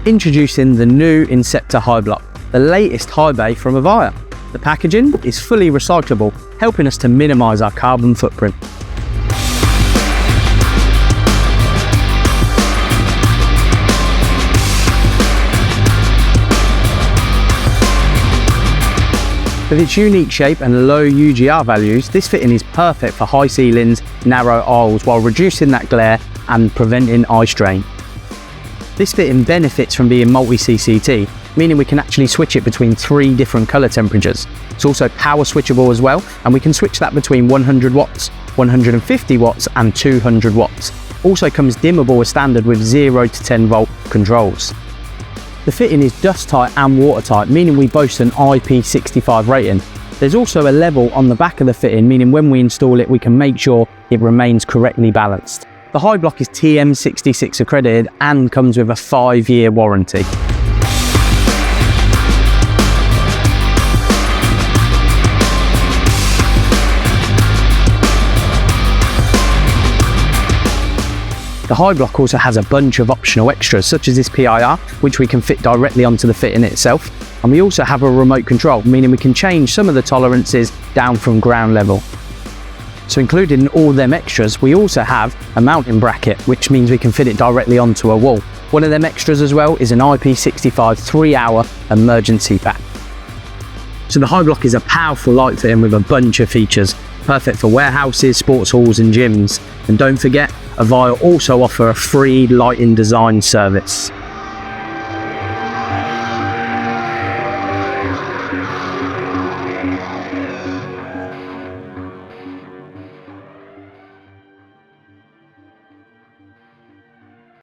Introducing the new Inceptor Hi-Bloc, the latest high bay from Ovia. The packaging is fully recyclable, helping us to minimise our carbon footprint. With its unique shape and low UGR values, this fitting is perfect for high ceilings, narrow aisles, while reducing that glare and preventing eye strain. This fitting benefits from being multi-CCT, meaning we can actually switch it between 3 different colour temperatures. It's also power switchable as well, and we can switch that between 100 watts, 150 watts and 200 watts. Also comes dimmable as standard with 0 to 10 volt controls. The fitting is dust tight and watertight, meaning we boast an IP65 rating. There's also a level on the back of the fitting, meaning when we install it we can make sure it remains correctly balanced. The Hi-Bloc is TM66 accredited and comes with a 5-year warranty. The Hi-Bloc also has a bunch of optional extras, such as this PIR, which we can fit directly onto the fitting itself. And we also have a remote control, meaning we can change some of the tolerances down from ground level. So including all them extras, we also have a mounting bracket, which means we can fit it directly onto a wall. One of them extras as well is an IP65 3-hour emergency back. So the Hi-Bloc is a powerful light fitting with a bunch of features, perfect for warehouses, sports halls and gyms. And don't forget, Ovia also offer a free lighting design service.